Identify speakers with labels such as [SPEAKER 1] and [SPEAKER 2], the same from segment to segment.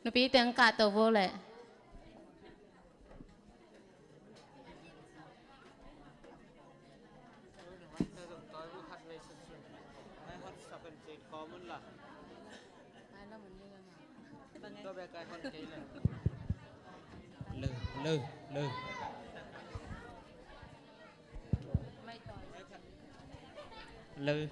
[SPEAKER 1] nó bị tiếng cả tàu vô lệ
[SPEAKER 2] lư lư lư lư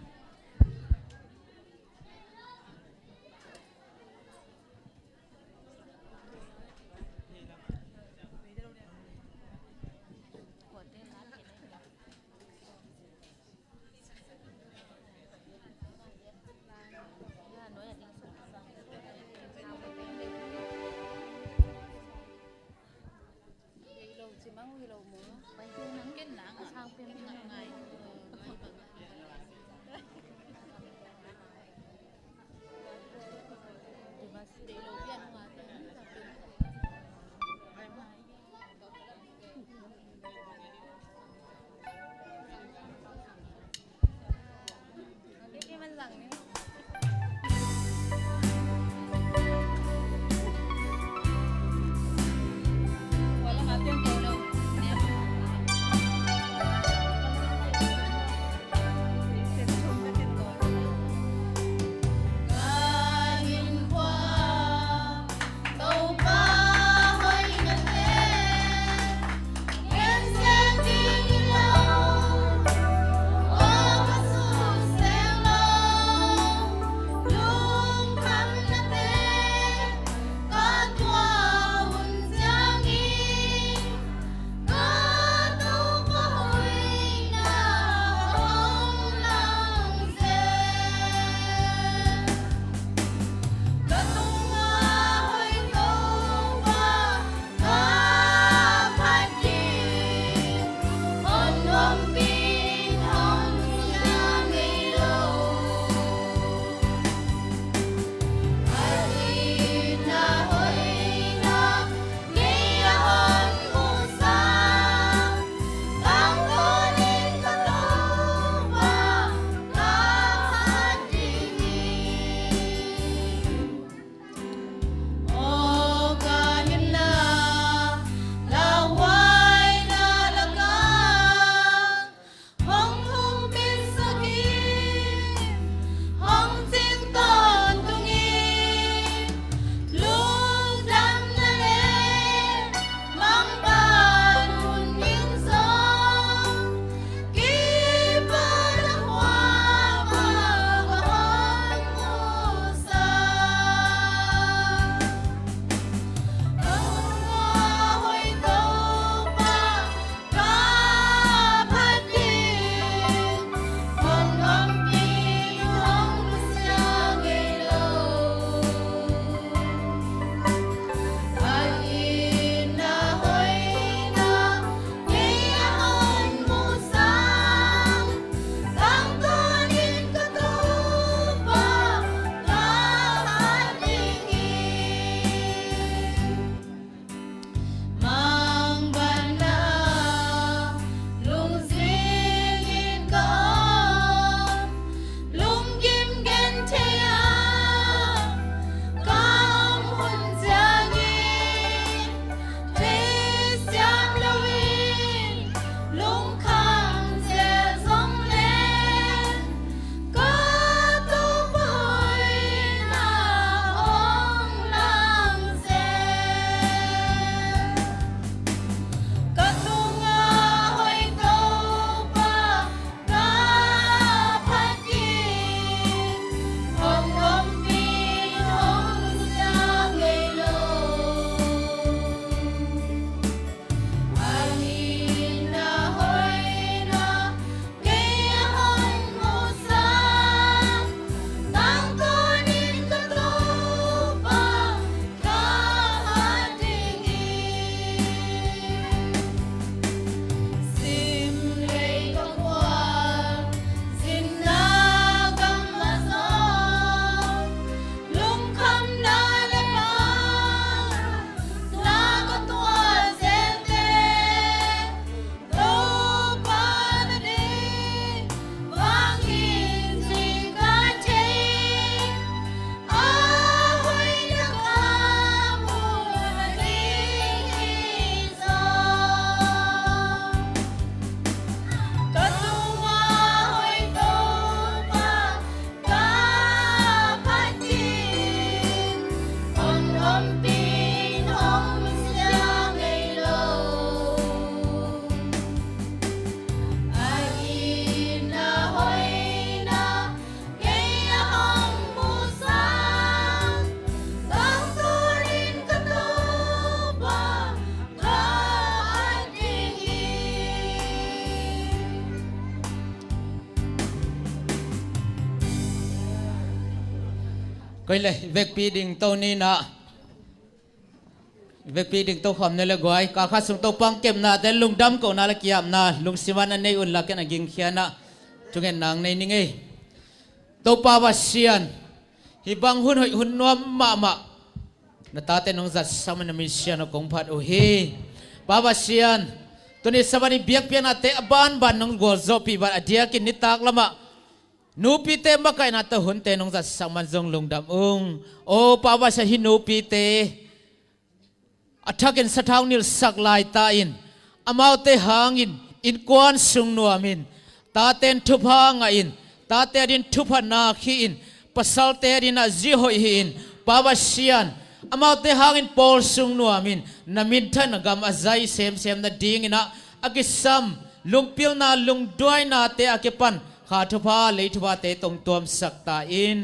[SPEAKER 2] coi lại việc pi đình tàu ni na việc pi đình tàu khom này là gọi cả khát sung tàu pang kem na tên lung đâm cổ na là kiam na lung sivan anh này un là cái này ging khia na chúng em nàng này ni ngay tàu pa ba sian hi bang hun hoi hun nuam ma na ta tên nông giật sao mà mình sian nó cũng phát hi pa ba sianตัวนี้สวัสดีเบียกเปียนอาเตะบ้านน้องกัวโซปีบ้านอดียกินนิตากละมะนูปีเตมาไกนัตหุ่นเตน้องจัดสังมันจงลงดำโอ้ป่าวว่าจะหินูปีเตอัฐกินสะท้าวนิลสักลายตาอินอามาวเตหางอินกวนสุงนัวมินตาเตนทุพางอินตาเตดินทุพนาขีอินปัสสาวเตดินอาจิโฮอินป่าวว่าเชียนอมาเตหางอินปอลสุงนัวมินนามินท่านกำอาศัยเซมนาดิ่งนะอากิซัมลุงพิลนาลุงด้วยนาเตอากิปันขาทุพาเลยทุพาเตตรงตัวมสักตาอิน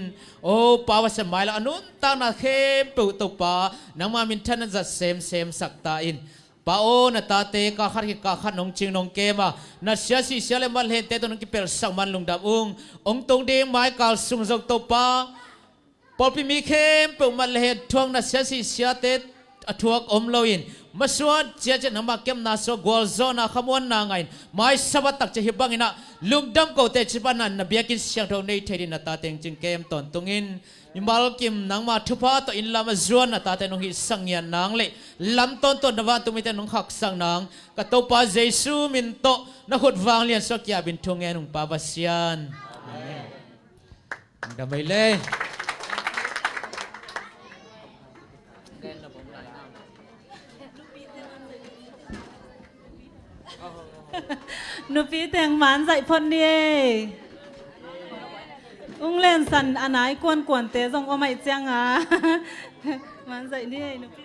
[SPEAKER 2] โอ้ป่าวสมัยละอนุนตานาเข้มปุตุปานังมามินท่านนั้นจะเซมสักตาอินป่าโอนาตาเตกาขัดนงจิงนงเกมานาเสียสิเสียเลยมันเห็นเตตนงกิเปลสักมันลุงดับองตรงเดียงไม้กาลสุงจงตุปาพอพิมีเข้มปุมันเห็นทวงนาเสียสิเสียเตทวงอมโลอินมาสวดเจ้าจะนำมาเก็บนาโซกอลโซนาขมวนนางไงไม่สวัสดิ์จะหิบังอินะลุงดำกูเตจิบันนันนบีกินเสียงทองในเทดินตาเต็งจึงเกมตอนตรงอินมิมาลกิมนางมาทุพาตัวอินลามาจวนตาเต็งนงหิสังเงียนนางเลยลำต้นนวาตุมิเตนงหักสังนางกะโตปาเจซูมินโตนักขุดวางเลียนสกยาบินทงเงนุงปาบาเซียนดำไปเลย
[SPEAKER 1] นูปีแต่งหมันใส่พนเดียอุ้งเล่นสันอันไหนกวนเตะส่งก็ไม่เจียงอ่ะมันใส่เนี่ยนูปี